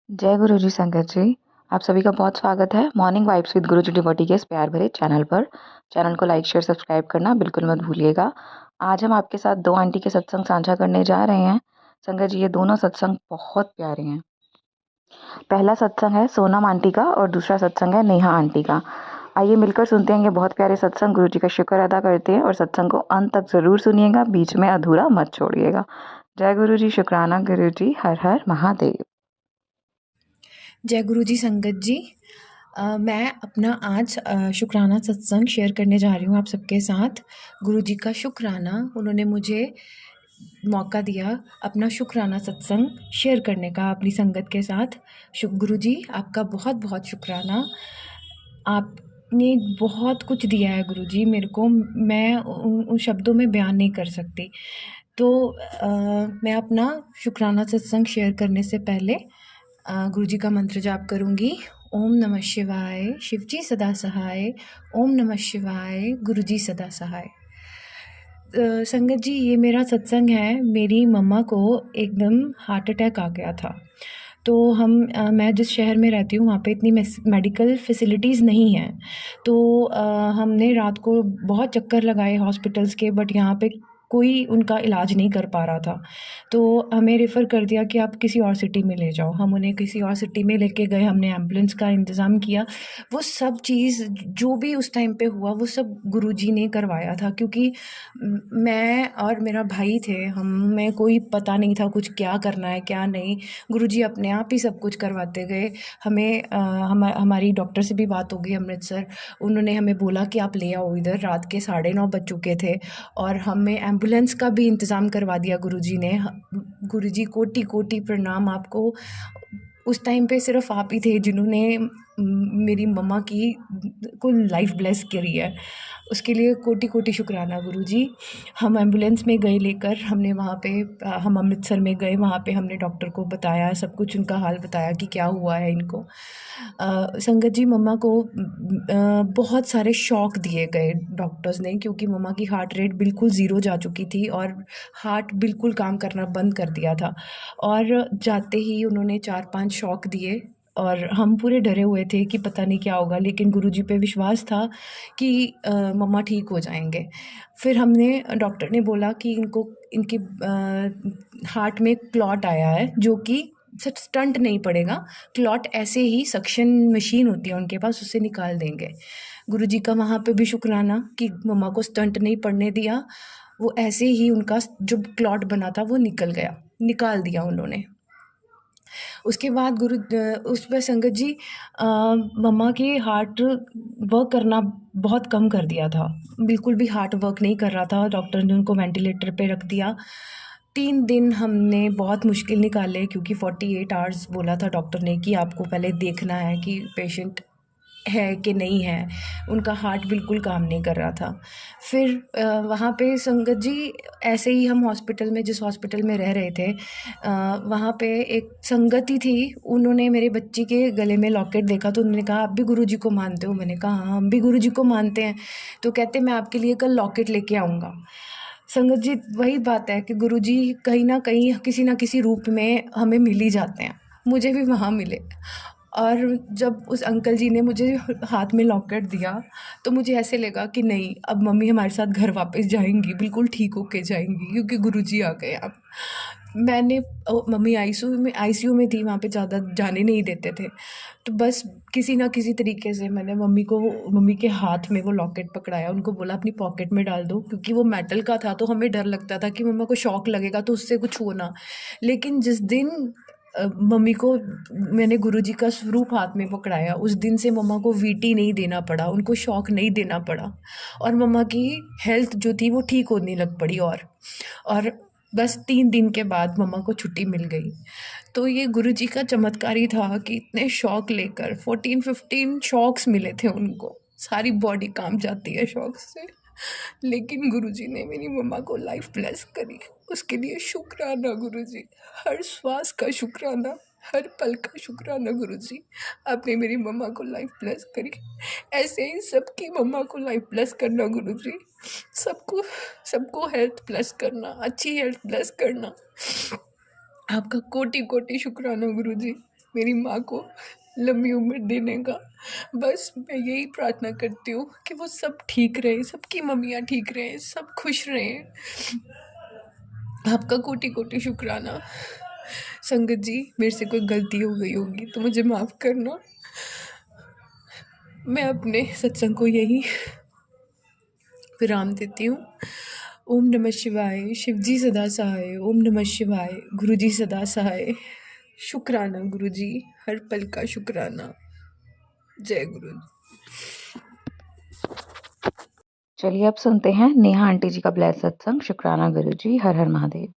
जय गुरु जी संगत जी। आप सभी का बहुत स्वागत है morning vibes with Guru ji devotee के इस प्यार भरे चैनल पर। चैनल को लाइक शेयर सब्सक्राइब करना बिल्कुल मत भूलिएगा। आज हम आपके साथ दो आंटी के सत्संग साझा करने जा रहे हैं। संगत जी, ये दोनों सत्संग बहुत प्यारे हैं। पहला सत्संग है सोनम आंटी का और दूसरा सत्संग है नेहा आंटी का। आइए मिलकर सुनते हैं ये बहुत प्यारे सत्संग। गुरु जी का शुक्र अदा करते हैं और सत्संग को अंत तक जरूर सुनिएगा, बीच में अधूरा मत छोड़िएगा। जय गुरु जी, शुक्राना गुरु जी, हर हर महादेव। जय गुरु जी संगत जी। मैं अपना आज शुक्राना सत्संग शेयर करने जा रही हूँ आप सबके साथ। गुरु जी का शुक्राना, उन्होंने मुझे मौका दिया अपना शुक्राना सत्संग शेयर करने का अपनी संगत के साथ। गुरु जी आपका बहुत बहुत शुक्राना। आपने बहुत कुछ दिया है गुरु जी मेरे को, मैं उन शब्दों में बयान नहीं कर सकती। तो मैं अपना शुक्राना सत्संग शेयर करने से पहले गुरु जी का मंत्र जाप करूँगी। ओम नमः शिवाय, शिवजी सदा सहाय। ओम नमः शिवाय, गुरु जी सदा सहाय। संगत जी, ये मेरा सत्संग है। मेरी मम्मा को एकदम हार्ट अटैक आ गया था। तो मैं जिस शहर में रहती हूँ वहाँ पे इतनी मेडिकल फैसिलिटीज़ नहीं हैं। तो हमने रात को बहुत चक्कर लगाए हॉस्पिटल्स के, बट यहाँ पे कोई उनका इलाज नहीं कर पा रहा था। तो हमें रेफ़र कर दिया कि आप किसी और सिटी में ले जाओ। हम उन्हें किसी और सिटी में लेके गए, हमने एम्बुलेंस का इंतज़ाम किया। वो सब चीज़ जो भी उस टाइम पे हुआ वो सब गुरुजी ने करवाया था, क्योंकि मैं और मेरा भाई थे, हमें कोई पता नहीं था कुछ क्या करना है क्या नहीं। गुरुजी अपने आप ही सब कुछ करवाते गए। हमें हमारी डॉक्टर से भी बात हो गई अमृतसर। उन्होंने हमें बोला कि आप ले आओ इधर। रात के 9:30 बज चुके थे और हमें एम्बुलेंस का भी इंतज़ाम करवा दिया गुरुजी ने। गुरुजी कोटि कोटि प्रणाम आपको। उस टाइम पे सिर्फ आप ही थे जिन्होंने मेरी मम्मा की को लाइफ ब्लेस करी है। उसके लिए कोटि कोटि शुक्राना गुरुजी। हम एम्बुलेंस में गए लेकर, हमने वहाँ पे हम अमृतसर में गए, वहाँ पे हमने डॉक्टर को बताया सब कुछ, उनका हाल बताया कि क्या हुआ है इनको। संगत जी, मम्मा को बहुत सारे शॉक दिए गए डॉक्टर्स ने, क्योंकि मम्मा की हार्ट रेट बिल्कुल ज़ीरो जा चुकी थी और हार्ट बिल्कुल काम करना बंद कर दिया था। और जाते ही उन्होंने 4-5 शॉक दिए और हम पूरे डरे हुए थे कि पता नहीं क्या होगा, लेकिन गुरुजी पे विश्वास था कि मम्मा ठीक हो जाएंगे। फिर हमने डॉक्टर ने बोला कि इनकी हार्ट में क्लॉट आया है, जो कि स्टंट नहीं पड़ेगा। क्लॉट ऐसे ही सक्शन मशीन होती है उनके पास, उससे निकाल देंगे। गुरुजी का वहाँ पे भी शुक्राना कि मम्मा को स्टंट नहीं पड़ने दिया। वो ऐसे ही उनका जो क्लॉट बना था वो निकाल दिया उन्होंने। उसके बाद उस पर संगत जी मम्मा की हार्ट वर्क करना बहुत कम कर दिया था। बिल्कुल भी हार्ट वर्क नहीं कर रहा था। डॉक्टर ने उनको वेंटिलेटर पे रख दिया। 3 दिन हमने बहुत मुश्किल निकाले, क्योंकि 48 आवर्स बोला था डॉक्टर ने कि आपको पहले देखना है कि पेशेंट है कि नहीं है। उनका हार्ट बिल्कुल काम नहीं कर रहा था। फिर वहाँ पे संगत जी ऐसे ही हम हॉस्पिटल में, जिस हॉस्पिटल में रह रहे थे, वहाँ पे एक संगति थी। उन्होंने मेरे बच्ची के गले में लॉकेट देखा तो उन्होंने कहा, आप भी गुरुजी को मानते हो? मैंने कहा हाँ, हम भी गुरुजी को मानते हैं। तो कहते, मैं आपके लिए कल लॉकेट लेके आऊँगा। संगत जी, वही बात है कि गुरुजी कहीं ना कहीं किसी ना किसी रूप में हमें मिल ही जाते हैं। मुझे भी वहाँ मिले। और जब उस अंकल जी ने मुझे हाथ में लॉकेट दिया तो मुझे ऐसे लगा कि नहीं, अब मम्मी हमारे साथ घर वापस जाएंगी, बिल्कुल ठीक होके जाएंगी, क्योंकि गुरुजी आ गए अब। मैंने मम्मी आईसीयू में थी, वहाँ पे ज़्यादा जाने नहीं देते थे। तो बस किसी ना किसी तरीके से मैंने मम्मी के हाथ में वो लॉकेट पकड़ाया, उनको बोला अपनी पॉकेट में डाल दो, क्योंकि वो मेटल का था तो हमें डर लगता था कि मम्मा को शॉक लगेगा तो उससे कुछ होना। लेकिन जिस दिन मम्मी को मैंने गुरुजी का स्वरूप हाथ में पकड़ाया, उस दिन से मम्मा को वीटी नहीं देना पड़ा, उनको शॉक नहीं देना पड़ा और मम्मा की हेल्थ जो थी वो ठीक होने लग पड़ी। और बस 3 दिन के बाद मम्मा को छुट्टी मिल गई। तो ये गुरुजी का चमत्कार ही था कि इतने शॉक लेकर 14-15 शॉक्स मिले थे उनको। सारी बॉडी काम जाती है शॉक से, लेकिन गुरुजी ने मेरी मम्मा को लाइफ ब्लेस करी। उसके लिए शुक्राना गुरुजी। हर श्वास का शुक्राना, हर पल का शुक्राना गुरुजी। आपने मेरी मम्मा को लाइफ ब्लेस करी। ऐसे ही सबकी मम्मा को लाइफ ब्लेस करना गुरुजी। सबको सबको हेल्थ ब्लेस करना, अच्छी हेल्थ ब्लेस करना। आपका कोटि कोटि शुक्राना गुरुजी। मेरी माँ को लंबी उम्र देने का। बस मैं यही प्रार्थना करती हूँ कि वो सब ठीक रहे, सबकी मम्मियाँ ठीक रहें, सब खुश रहें। आपका कोटि कोटि शुक्राना। संगत जी, मेरे से कोई गलती हो गई होगी तो मुझे माफ़ करना। मैं अपने सत्संग को यही विराम देती हूँ। ओम नमः शिवाय। शिव जी सदा सहाय। ओम नमः शिवाय। गुरु जी सदा सहाय। शुक्राना गुरु जी, हर पल का शुक्राना। जय गुरु। चलिए अब सुनते हैं नेहा आंटी जी का ब्लेस सत्संग। शुक्राना गुरु जी। हर हर महादेव।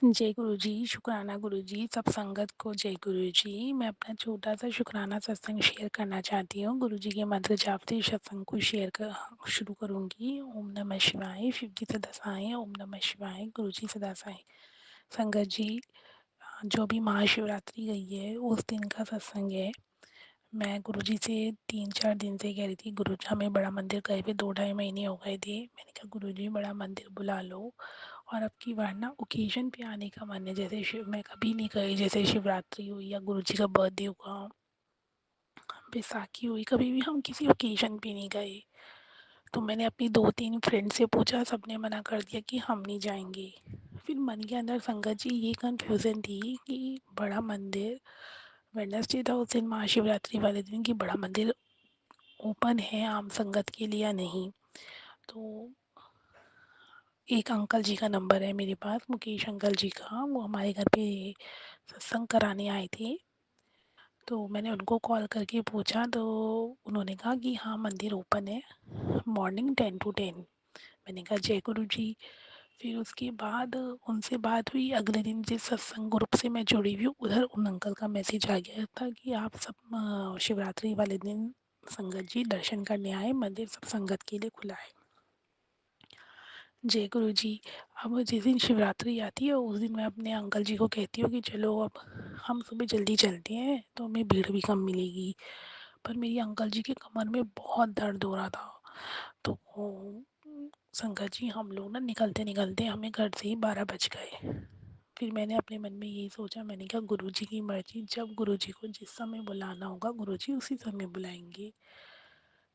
जय गुरु जी। शुक्राना गुरु जी। सब संगत को जय गुरु जी। मैं अपना छोटा सा शुक्राना सत्संग शेयर करना चाहती हूँ। गुरु जी के मंत्र जाप से सत्संग को शुरू करूँगी। ओम नमः शिवाय। शिव जी सदा साई। ओम नमः शिवाय। गुरु जी सदा साई। संगत जी, जो भी महाशिवरात्रि गई है उस दिन का सत्संग है। मैं गुरुजी से 3-4 दिन से कह रही थी, गुरुजी हमें बड़ा मंदिर गए हुए 2-2.5 महीने हो गए थे। मैंने कहा गुरुजी बड़ा मंदिर बुला लो, और अब की बार ना ओकेजन पे आने का मन है। जैसे शिव मैं कभी नहीं गई, जैसे शिवरात्रि हुई या गुरुजी का बर्थडे हुआ, बैसाखी हुई, कभी भी हम किसी ओकेजन पे नहीं गए। तो मैंने अपनी 2-3 फ्रेंड से पूछा, सबने मना कर दिया कि हम नहीं जाएंगे। फिर मन के अंदर संगत जी ये कन्फ्यूज़न थी कि बड़ा मंदिर, वेडनेसडे था उस दिन महाशिवरात्रि वाले दिन, कि बड़ा मंदिर ओपन है आम संगत के लिए या नहीं। तो एक अंकल जी का नंबर है मेरे पास, मुकेश अंकल जी का, वो हमारे घर पे सत्संग कराने आए थे। तो मैंने उनको कॉल करके पूछा, तो उन्होंने कहा कि हाँ मंदिर ओपन है मॉर्निंग 10 to 10। मैंने कहा जय गुरु जी। फिर उसके बाद उनसे बात हुई। अगले दिन जिस सत्संग ग्रुप से मैं जुड़ी हुई हूँ उधर उन अंकल का मैसेज आ गया था कि आप सब शिवरात्रि वाले दिन संगत जी दर्शन करने आए, मंदिर सब संगत के लिए खुला है। जय गुरु जी। अब जिस दिन शिवरात्रि आती है उस दिन मैं अपने अंकल जी को कहती हूँ कि चलो अब हम सुबह जल्दी चलते हैं तो हमें भीड़ भी कम मिलेगी। पर मेरी अंकल जी के कमर में बहुत दर्द हो रहा था। तो संगत जी हम लोग ना निकलते निकलते हमें घर से ही 12 बज गए। फिर मैंने अपने मन में यही सोचा, मैंने कहा गुरु जी की मर्जी, जब गुरु जी को जिस समय बुलाना होगा गुरु जी उसी समय बुलाएंगे।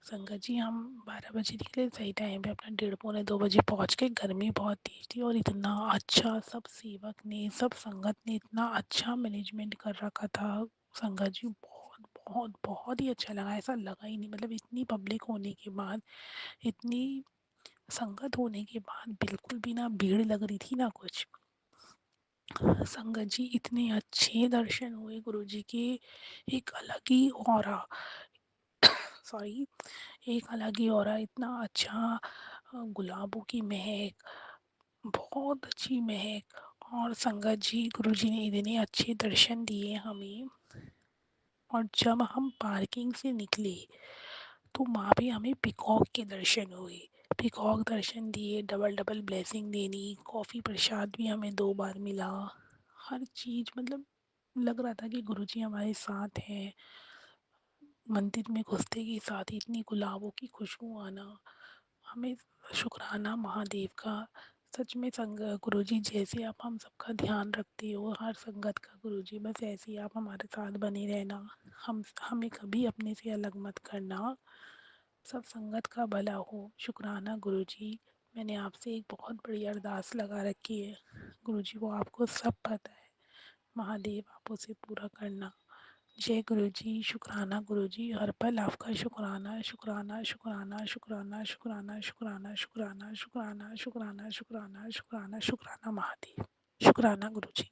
संगत जी हम 12 बजे निकले, सही टाइम पे अपना 1:30-2 बजे पहुंच गए। गर्मी बहुत तेज थी और इतना अच्छा सब सेवक ने, सब संगत ने इतना अच्छा मैनेजमेंट कर रखा था। संगत जी बहुत बहुत बहुत ही अच्छा लगा। ऐसा लगा ही नहीं, मतलब इतनी पब्लिक होने के बाद, इतनी संगत होने के बाद बिल्कुल भी ना भीड़ लग रही थी ना कुछ। संगत जी इतने अच्छे दर्शन हुए गुरु जी के, एक अलग ही ऑरा, सॉरी, एक अलग ही ऑरा, इतना अच्छा गुलाबों की महक, बहुत अच्छी महक। और संगत जी गुरु जी ने इतने अच्छे दर्शन दिए हमें। और जब हम पार्किंग से निकले तो वहाँ पे हमें पिकॉक के दर्शन हुए। पिकॉक दर्शन दिए, डबल डबल ब्लेसिंग देनी, कॉफ़ी प्रसाद भी हमें 2 बार मिला। हर चीज़ मतलब लग रहा था कि गुरुजी हमारे साथ हैं। मंदिर में घुसते के साथ ही इतनी गुलाबों की खुशबू आना, हमें शुक्राना महादेव का। सच में गुरुजी जैसे आप हम सबका ध्यान रखते हो, हर संगत का गुरुजी, बस ऐसे ही आप हमारे साथ बने रहना। हमें कभी अपने से अलग मत करना। सब संगत का भला हो। शुक्राना गुरुजी। मैंने आपसे एक बहुत बड़ी अरदास लगा रखी है गुरुजी, वो आपको सब पता है। महादेव आप उसे पूरा करना। जय गुरु जी। शुक्राना गुरु जी, हर पल आपका शुक्राना शुक्राना शुक्राना शुक्राना शुक्राना शुक्राना शुक्राना शुक्राना शुक्राना शुक्राना शुक्राना शुक्राना महादेव। शुक्राना गुरु जी।